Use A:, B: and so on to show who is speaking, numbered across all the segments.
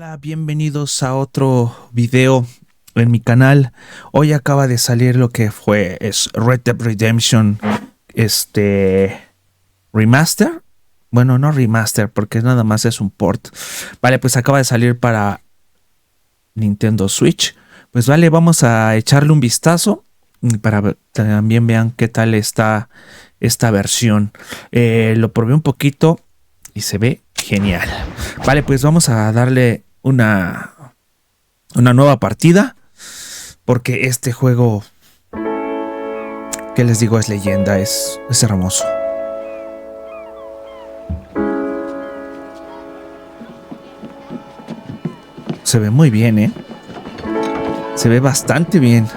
A: Hola, bienvenidos a otro video en mi canal. Hoy acaba de salir lo que es Red Dead Redemption remaster. Bueno, no remaster porque nada más es un port. Vale, pues acaba de salir para Nintendo Switch. Pues vale, vamos a echarle un vistazo para que también vean qué tal está esta versión. Lo probé un poquito y se ve genial. Vale, pues vamos a darle una nueva partida, porque este juego, que les digo, es leyenda, es hermoso. Se ve muy bien, se ve bastante bien.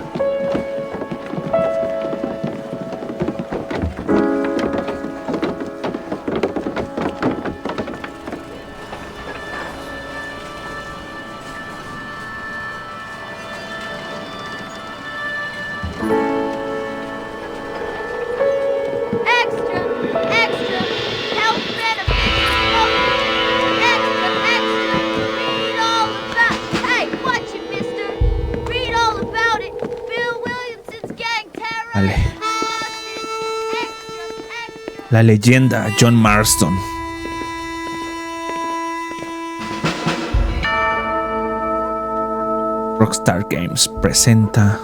A: Vale. La leyenda John Marston. Rockstar Games presenta.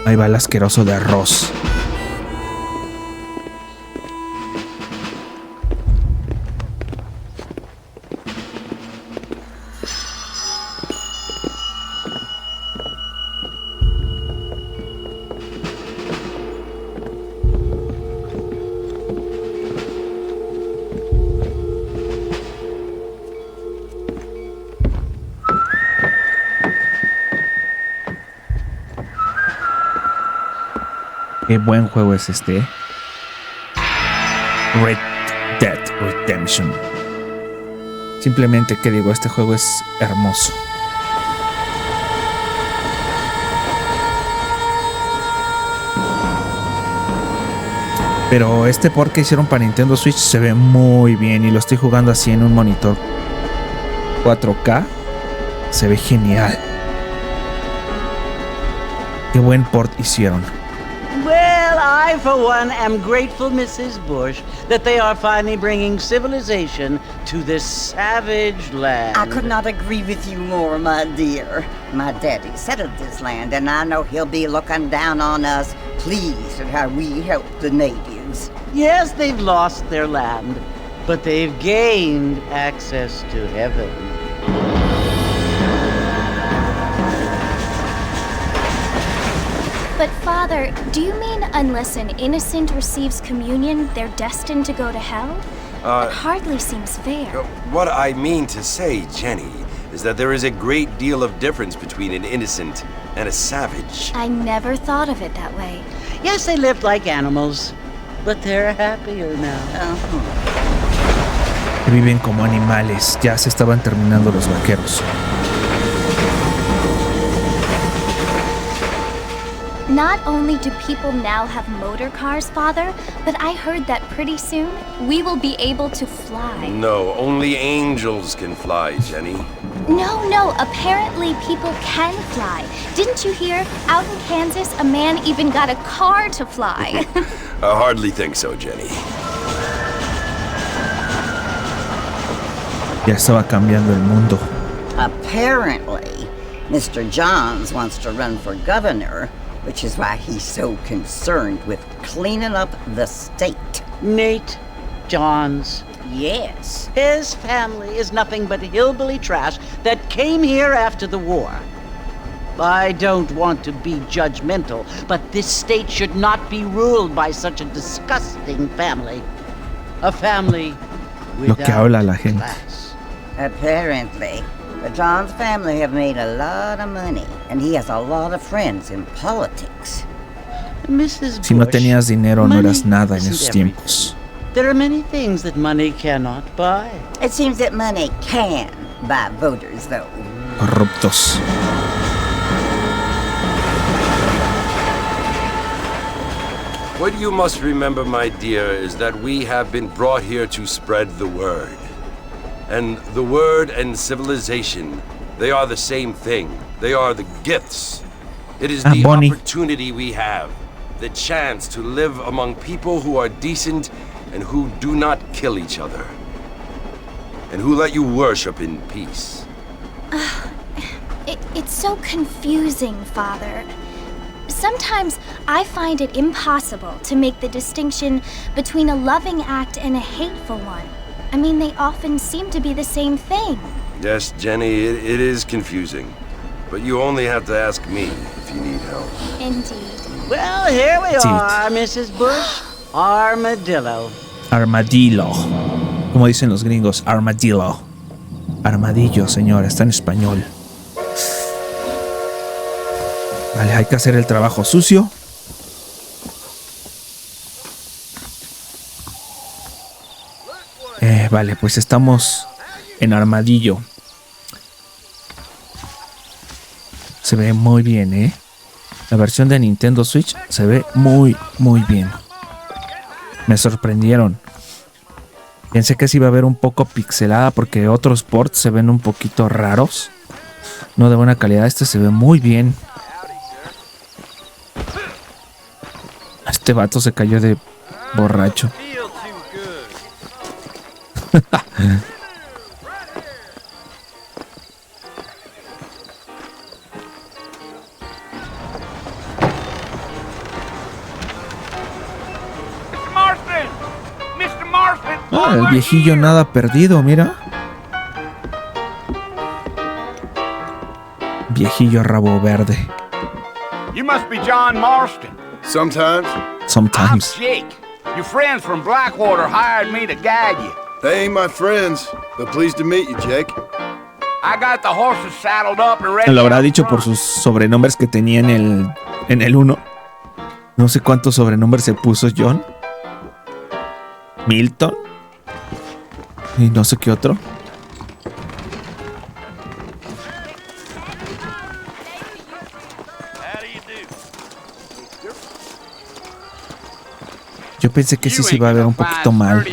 A: Ahí va el asqueroso de arroz. Qué buen juego es este. Red Dead Redemption. Simplemente, que digo, este juego es hermoso. Pero este port que hicieron para Nintendo Switch se ve muy bien y lo estoy jugando así en un monitor 4K. Se ve genial. Qué buen port hicieron.
B: Well, I, for one, am grateful, Mrs. Bush, that they are finally bringing civilization to this savage land.
C: I could not agree with you more, my dear. My daddy settled this land, and I know he'll be looking down on us, pleased at how we help the natives.
B: Yes, they've lost their land, but they've gained access to heaven.
D: But Father, do you mean unless an innocent receives communion, they're destined to go to hell? That hardly seems fair.
E: What I mean to say, Jenny, is that there is a great deal of difference between an innocent and a savage.
D: I never thought of it that way.
B: Yes, they lived like animals, but they're happier now.
A: Viven como animales. Ya se estaban terminando los vaqueros.
D: Not only do people now have motor cars, Father, but I heard that pretty soon we will be able to fly.
E: No, only angels can fly, Jenny.
D: No, apparently people can fly. Didn't you hear? Out in Kansas, a man even got a car to fly.
E: I hardly think so, Jenny.
A: Ya estaba cambiando el mundo.
C: Apparently, Mr. Johns wants to run for governor, which is why he's so concerned with cleaning up the state.
B: Nate Johns.
C: Yes.
B: His family is nothing but hillbilly trash that came here after the war. I don't want to be judgmental, but this state should not be ruled by such a disgusting family. A family
A: Lo que habla la
B: without
A: gente.
B: class.
C: Apparently, the Johns family have made a lot of money, and he has a lot of friends in politics.
B: Mrs.
A: Si no
B: Bush,
A: tenías dinero, no eras
B: money
A: nada en
B: isn't
A: esos
B: everything.
A: tiempos.
B: There are many things that money cannot buy.
C: It seems that money can buy voters, though.
A: Corruptos.
E: What you must remember, my dear, is that we have been brought here to spread the word. And the word and civilization, they are the same thing. They are the gifts. It is the
A: Bonnie.
E: opportunity we have, the chance to live among people who are decent and who do not kill each other. And who let you worship in peace.
D: It's so confusing, Father. Sometimes I find it impossible to make the distinction between a loving act and a hateful one. I mean, they often seem to be the same thing.
E: Yes, Jenny, it is confusing. But you only have to ask me if you need help.
D: Indeed.
B: Well, here we
A: Sí.
B: are, Mrs. Bush. Armadillo.
A: Armadillo. Como dicen los gringos, armadillo. Armadillo, señora, está en español. Vale, hay que hacer el trabajo sucio. Vale, pues estamos en Armadillo. Se ve muy bien, ¿eh? La versión de Nintendo Switch se ve muy, muy bien. Me sorprendieron. Pensé que se iba a ver un poco pixelada porque otros ports se ven un poquito raros. No de buena calidad. Este se ve muy bien. Este vato se cayó de borracho. Ah, el viejillo nada perdido, mira. Viejillo rabo verde.
F: You must be John Marston.
G: Sometimes.
F: I'm
A: Sometimes.
F: Jake. Your friends from Blackwater hired me to guide you.
G: They ain't my friends, but pleased to meet you, Jake.
F: I got the horses saddled up and ready.
A: Lo habrá dicho por sus sobrenombres que tenía en el 1. No sé cuántos sobrenombres se puso John. Milton. Y no sé qué otro. Yo pensé que sí se iba a ver un poquito mal.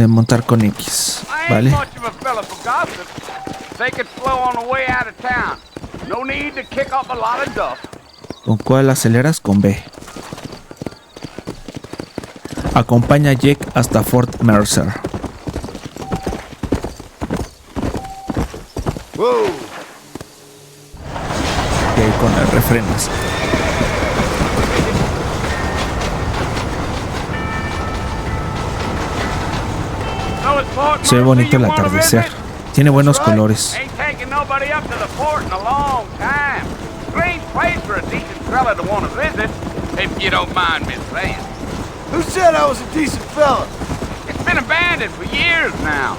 A: Montar con X, ¿vale? ¿Con cuál aceleras? Con B. Acompaña a Jake hasta Fort Mercer.
G: Whoa!
A: Y ahí con el refrenes. Se ve bonito el atardecer. Tiene buenos colores.
G: Who said I was a decent fella?
F: It's been abandoned for years now.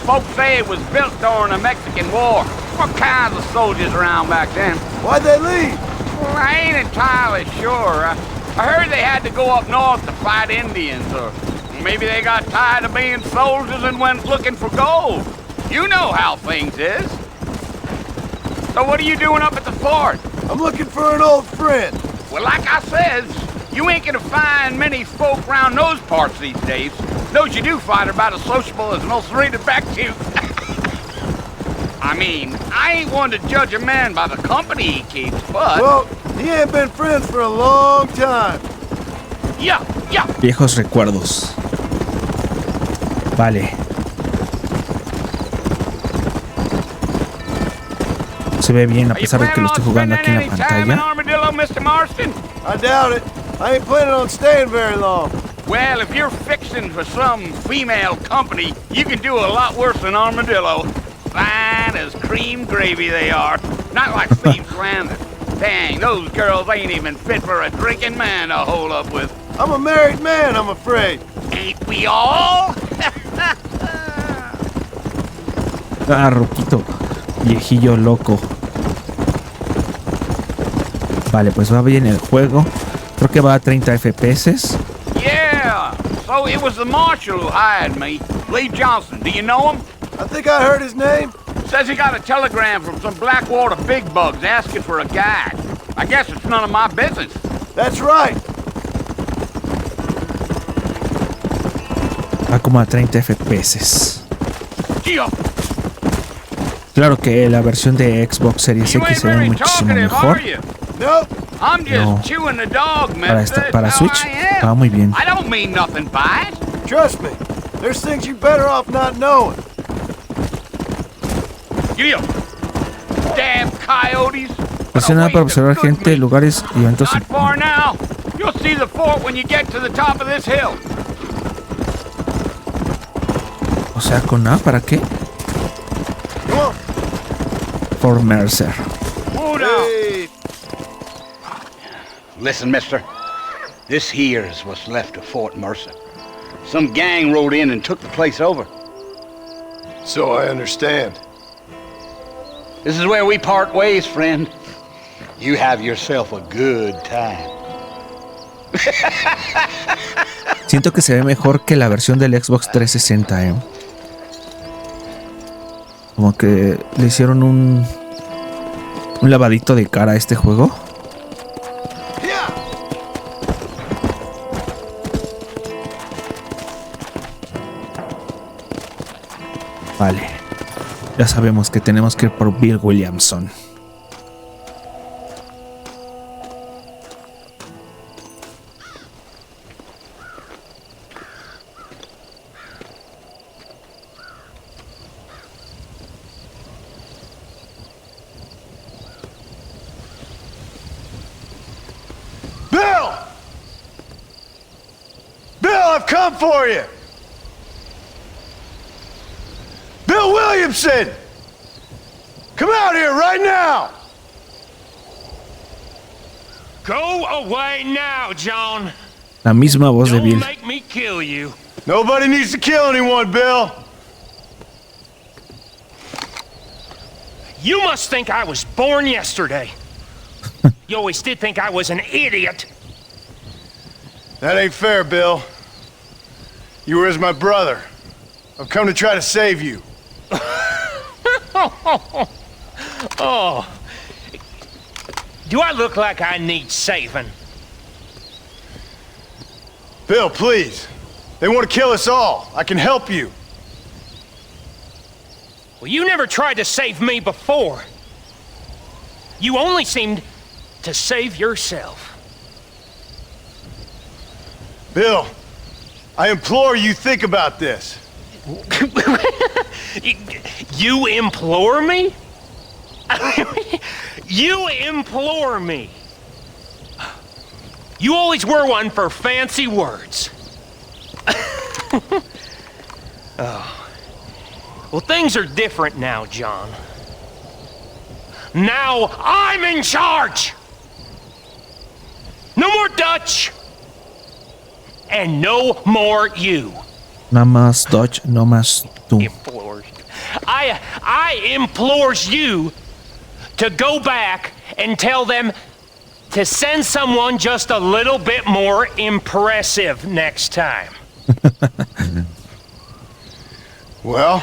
F: Folks say it was built during the Mexican War. What kinds of soldiers around back then?
G: Why'd they leave?
F: Well, I ain't entirely sure. I heard they had to go up north to fight Indians, or maybe they got tired of being soldiers and went looking for gold. You know how things is. So what are you doing up at the fort?
G: I'm looking for an old friend.
F: Well, like I says, you ain't gonna find many folk round those parts these days. Those you do find are about as sociable as most rated back to. I mean, I ain't one to judge a man by the company he keeps, but...
G: Well, he ain't been friends for a long time.
F: Yeah.
A: Viejos recuerdos. Vale. Se ve bien a pesar de que lo estoy jugando aquí en la pantalla.
G: I doubt it. I ain't planning on staying very long.
F: Well, if you're fixing for some female company, you can do a lot worse than Armadillo. Fine as cream gravy they are. Not like Steve's Landing. Dang, those girls ain't even fit for a drinking man to hold up with.
G: I'm a married man, I'm afraid.
F: Ain't we all?
A: Ah, Roquito. Viejillo loco. Vale, pues va bien el juego. Creo que va a 30 FPS.
F: Yeah, so it was the marshal who hired me. Lee Johnson, do you know him?
G: I think I heard his name.
F: Says he got a telegram from some Blackwater big bugs asking for a guide. I guess it's none of my business.
G: That's right.
A: Va como a 30 FPS.
F: Yeah.
A: Claro que la versión de Xbox Series
F: You
A: X
F: ain't
A: se ve
F: very
A: muchísimo
F: talkative,
A: mejor.
F: are you?
G: Nope.
F: I'm just
A: No.
F: chewing the dog,
A: Para
F: mister.
A: para
F: That's
A: Switch
F: how I am.
A: va muy bien.
F: I don't mean nothing by it.
G: Trust me. There's things you're better off not knowing.
F: Giddy up. Damn coyotes.
A: Presiona para observar gente, lugares y eventos.
F: Not far now. You'll see the fort when you get to the top of this hill.
A: O sea, con A, ¿para qué?
G: Come on.
A: For Mercer.
F: Whoa now.
G: Hey.
F: Listen, mister. This here is what's left of Fort Mercer. Some gang rode in and took the place over.
G: So I understand.
F: This is where we part ways, friend. You have yourself a good time.
A: Siento que se ve mejor que la versión del Xbox 360, Como que le hicieron un lavadito de cara a este juego. Vale. Ya sabemos que tenemos que ir por Bill Williamson.
G: Bill! Bill, I've come for you! Bill Williamson! Come out here right now!
H: Go away now, John.
A: La misma voz de
H: Don't
A: Bill.
H: make me kill you.
G: Nobody needs to kill anyone, Bill!
H: You must think I was born yesterday. You always did think I was an idiot.
G: That ain't fair, Bill. You were as my brother. I've come to try to save you.
H: Oh. Do I look like I need saving?
G: Bill, please. They want to kill us all. I can help you.
H: Well, you never tried to save me before. You only seemed to save yourself.
G: Bill, I implore you think about this.
H: You implore me? You implore me? You always were one for fancy words. Oh. Well, things are different now, John. Now I'm in charge! No more Dutch! And no more you.
A: Nada más Dodge, no más tú.
H: Implores. I implores you to go back and tell them to send someone just a little bit more impressive next time.
G: Well?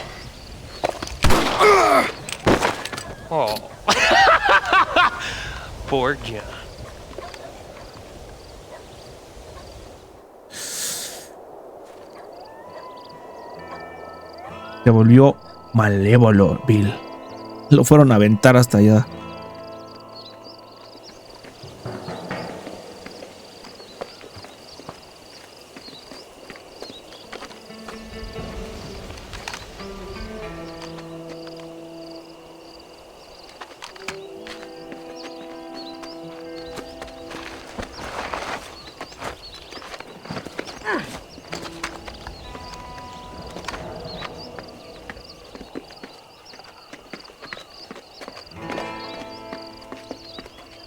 H: Oh. Poor John.
A: Se volvió malévolo, Bill. Lo fueron a aventar hasta allá.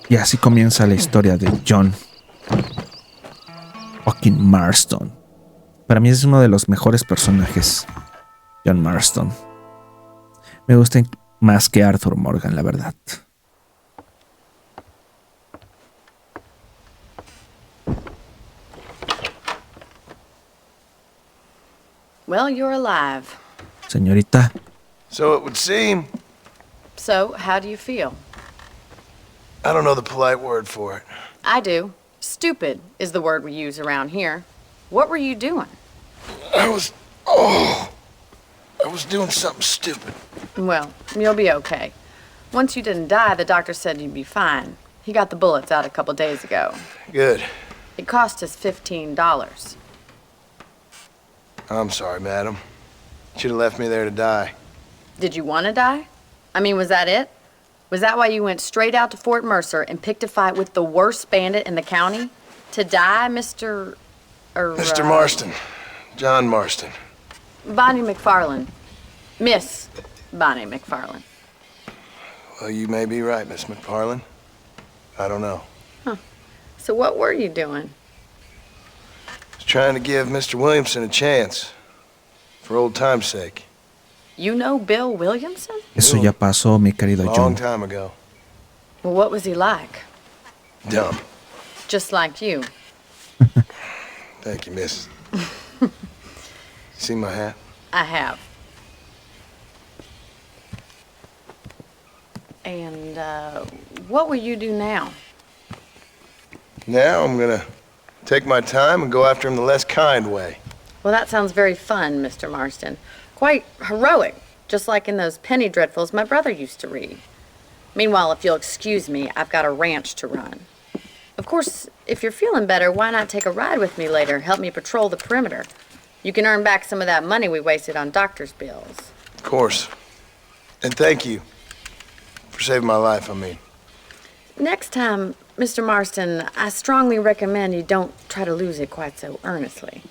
A: Y así comienza la historia de John fucking Marston. Para mí es uno de los mejores personajes, John Marston. Me gusta más que Arthur Morgan, la verdad.
I: Well, you're alive.
A: Señorita,
G: So it would seem.
I: So, how do you feel?
G: I don't know the polite word for it.
I: I do. Stupid is the word we use around here. What were you doing?
G: I was doing something stupid.
I: Well, you'll be okay. Once you didn't die, the doctor said you'd be fine. He got the bullets out a couple days ago.
G: Good.
I: It cost us $15.
G: I'm sorry, madam. Should have left me there to die.
I: Did you want to die? I mean, was that it? Was that why you went straight out to Fort Mercer and picked a fight with the worst bandit in the county? To die, Mr.
G: Mr. Marston. John Marston.
I: Bonnie McFarlane. Miss Bonnie McFarlane.
G: Well, you may be right, Miss McFarlane. I don't know.
I: So what were you doing?
G: I was trying to give Mr. Williamson a chance. For old time's sake.
I: You know Bill Williamson?
A: Eso ya pasó, mi querido
G: Long
A: John.
G: time ago.
I: Well, what was he like?
G: Dumb.
I: Just like you.
G: Thank you, miss. See my hat?
I: I have. And, what will you do now?
G: Now I'm gonna take my time and go after him the less kind way.
I: Well, that sounds very fun, Mr. Marston. Quite heroic, just like in those penny dreadfuls my brother used to read. Meanwhile, if you'll excuse me, I've got a ranch to run. Of course, if you're feeling better, why not take a ride with me later? Help me patrol the perimeter. You can earn back some of that money we wasted on doctor's bills.
G: Of course. And thank you. For saving my life, I mean.
I: Next time, Mr. Marston, I strongly recommend you don't try to lose it quite so earnestly.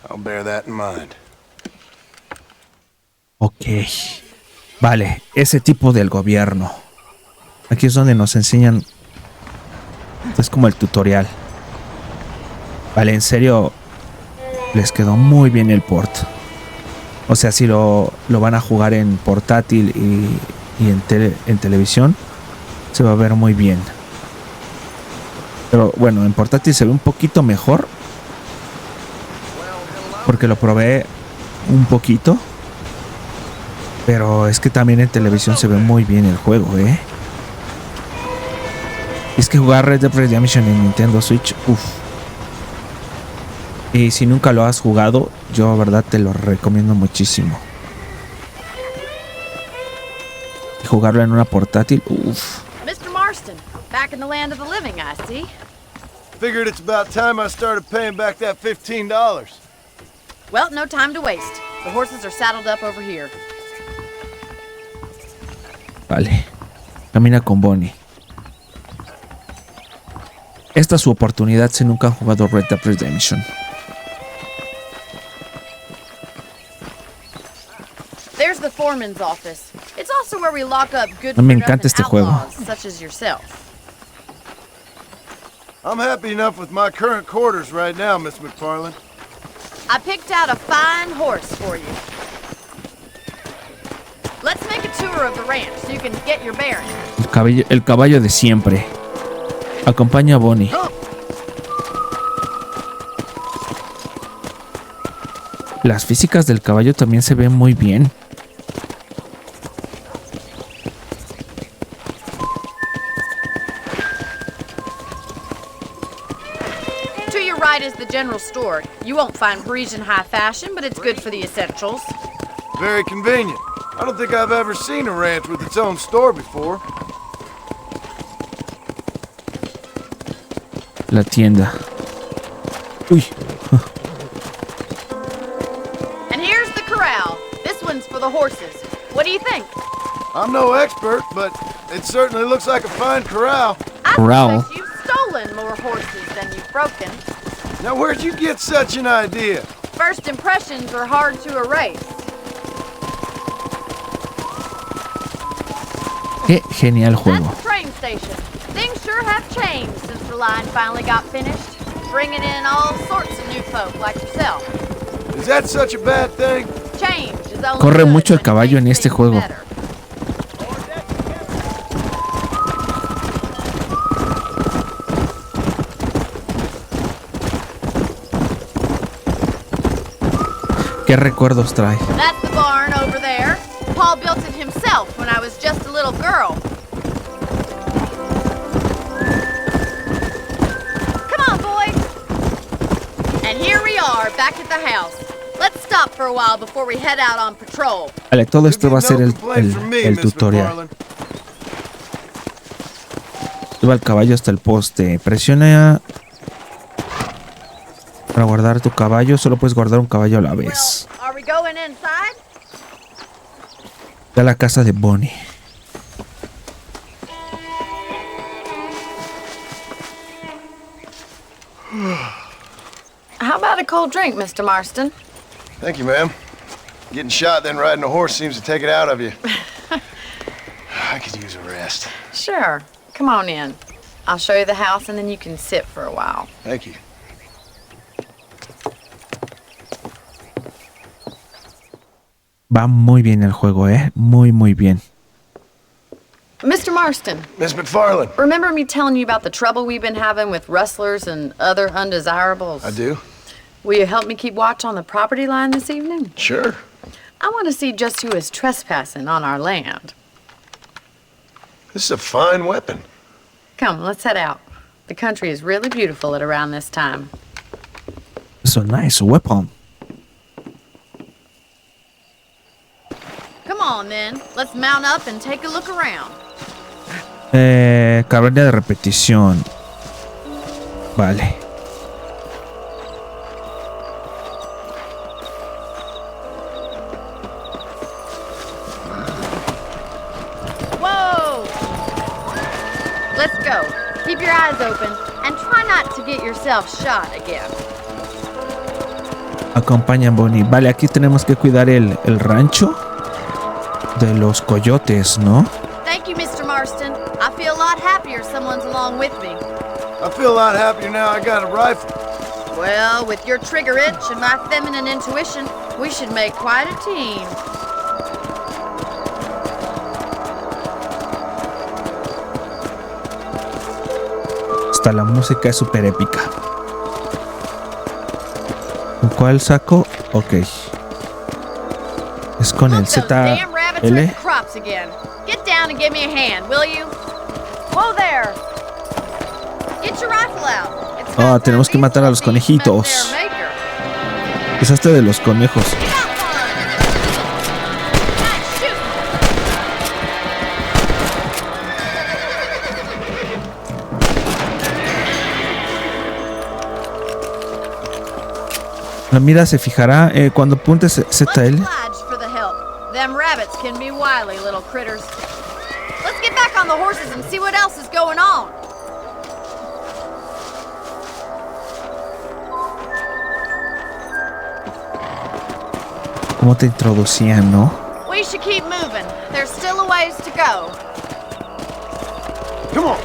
G: I'll bear that in mind.
A: Ok. Vale, ese tipo del gobierno. Aquí es donde nos enseñan. Es como el tutorial. Vale, en serio. Les quedó muy bien el port. O sea, si lo van a jugar en portátil y en televisión, se va a ver muy bien. Pero bueno, en portátil se ve un poquito mejor. Porque lo probé un poquito. Pero es que también en televisión se ve muy bien el juego, ¿eh? Es que jugar Red Dead Redemption en Nintendo Switch, uff. Y si nunca lo has jugado, yo la verdad te lo recomiendo muchísimo. Y jugarlo en una portátil, uff.
I: Mr. Marston, back in the land of the living, I see.
G: Figured it's about time I started paying back that $15.
I: Well, no time to waste. The horses are saddled up over here.
A: Vale. Camina con Bonnie. Esta es su oportunidad si nunca han jugado Red Dead Redemption.
I: There's the foreman's office. It's also where we lock up good
A: Me encanta este juego.
I: such as yourself.
G: I'm happy enough with my current quarters right now, Miss McFarlane.
I: I picked out a fine horse for you. Let's make a tour of the ranch so you can get your bearings.
A: El caballo de siempre. Acompaña a Bonnie. Las físicas del caballo también se ven muy bien.
I: To your right is the general store. You won't find Parisian high fashion, but it's good for the essentials.
G: Very convenient. I don't think I've ever seen a ranch with its own store before.
A: La tienda. Uy.
I: And here's the corral. This one's for the horses. What do you think?
G: I'm no expert, but it certainly looks like a fine corral.
I: I
A: Corral.
I: suspect you've stolen more horses than you've broken.
G: Now, where'd you get such an idea?
I: First impressions are hard to erase.
A: Qué genial juego.
I: That's the train station. Things sure have changed since the line finally got finished, bringing in all sorts of new folk like yourself.
G: Is that such a bad thing?
I: Change is only
A: Corre
I: good
A: mucho el
I: when it
A: caballo en
I: makes
A: este
I: things
A: juego.
I: better.
A: ¿Qué recuerdos trae?
I: That's the barn over there. Paul built it himself when I was just a little girl. back at the house. Let's stop for a while before we head out on patrol.
A: Vale, todo esto va a ser el tutorial. Lleva el caballo hasta el poste. Presiona para guardar tu caballo. Solo puedes guardar un caballo a la vez.
I: Well, are we going inside?
A: Ve a la casa de Bonnie.
I: How about a cold drink, Mr. Marston?
G: Thank you, ma'am. Getting shot, then riding a horse seems to take it out of you. I could use a rest.
I: Sure. Come on in. I'll show you the house and then you can sit for a while.
G: Thank you.
A: Va muy bien el juego, muy muy bien.
I: Mr. Marston.
G: Miss McFarland.
I: Remember me telling you about the trouble we've been having with rustlers and other undesirables?
G: I do.
I: Will you help me keep watch on the property line this evening?
G: Sure.
I: I want to see just who is trespassing on our land.
G: This is a fine weapon.
I: Come, let's head out. The country is really beautiful at around this time.
A: It's a nice weapon.
I: Come on, then. Let's mount up and take a look around.
A: Cabrera de repetición. Vale.
I: Whoa! Let's go. Keep your eyes open and try not to get yourself shot again.
A: Acompaña a Bonnie. Vale, aquí tenemos que cuidar el rancho de los coyotes, ¿no?
I: Thank you, Mr. Marston. I feel a lot happier someone's along with me.
G: I feel a lot happier now I got a rifle.
I: Well, with your trigger itch and my feminine intuition, we should make quite a team.
A: Hasta la música es súper épica. ¿Con cuál saco? Ok. Es con el ZL.
I: Get down and give me a hand, will you? Whoa there. Get your rifle out.
A: Oh, tenemos que matar a los conejitos. Es este de los conejos. La mira se fijará cuando apuntes ZL.
I: Them rabbits can be wily little critters. Let's get back on the horses and see what else is going on.
A: ¿Cómo te introducían, no?
I: We should keep moving. There's still a ways to go.
G: Come on.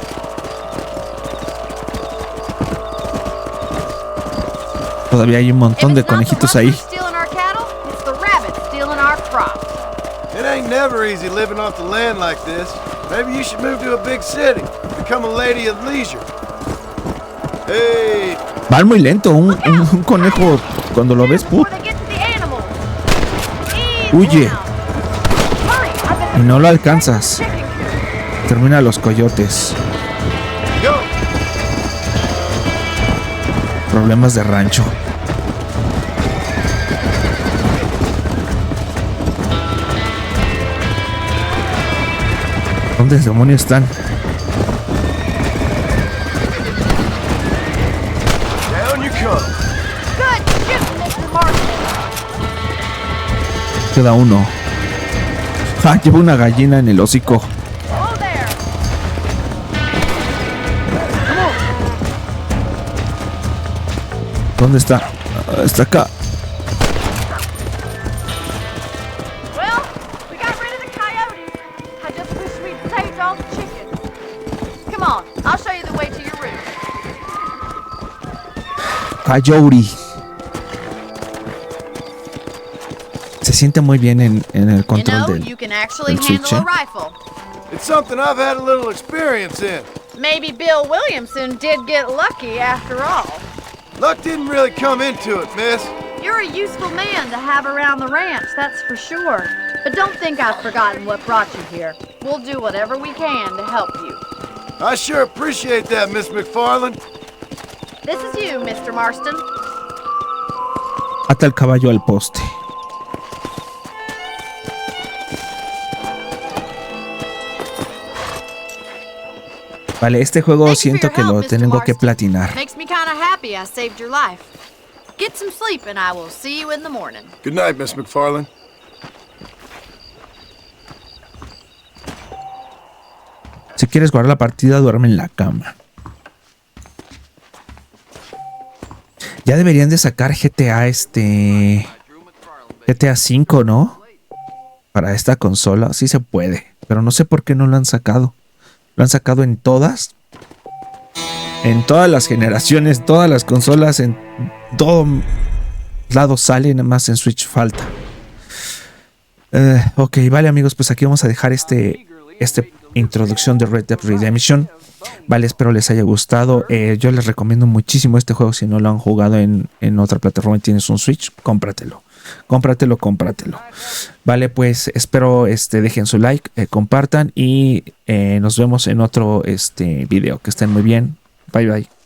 A: Todavía hay un montón de conejitos ahí.
G: It ain't never easy living off the land like this. Maybe you should move to a big city. Become a lady of leisure. Hey.
A: Van muy lento. Un conejo, cuando lo ves, ¡put! Huye. Y no lo alcanzas. Termina los coyotes. Problemas de rancho. ¿Dónde demonios están? Queda uno. ¡Ja! Lleva una gallina en el hocico. ¿Dónde está? Está acá. Coyote. Se siente muy bien en el control del Switch.
G: It's something I've had a little experience in.
I: Maybe Bill Williamson did get lucky after all.
G: Luck didn't really come into it, miss.
I: You're a useful man to have around the ranch, that's for sure. But don't think I've forgotten what brought you here. We'll do whatever we can to help you.
G: I sure appreciate that, Miss McFarland.
I: This is you, Mr. Marston.
A: Ata el caballo al poste. Vale, este juego siento que lo tengo que platinar.
J: Makes me kind of happy I saved your life. Get some sleep and I will see you in the morning.
G: Good night, Miss McFarlane.
A: Si quieres guardar la partida, duerme en la cama. Ya deberían de sacar GTA GTA 5, ¿no? Para esta consola. Sí se puede, pero no sé por qué no lo han sacado. Lo han sacado en todas. En todas las generaciones, todas las consolas, en todo lado sale, nada más en Switch falta. Ok, vale amigos, pues aquí vamos a dejar este introducción de Red Dead Redemption. Vale, espero les haya gustado. Yo les recomiendo muchísimo este juego. Si no lo han jugado en otra plataforma y tienes un Switch, cómpratelo. Cómpratelo. Vale, pues espero dejen su like, compartan y nos vemos en otro video. Que estén muy bien. Bye bye.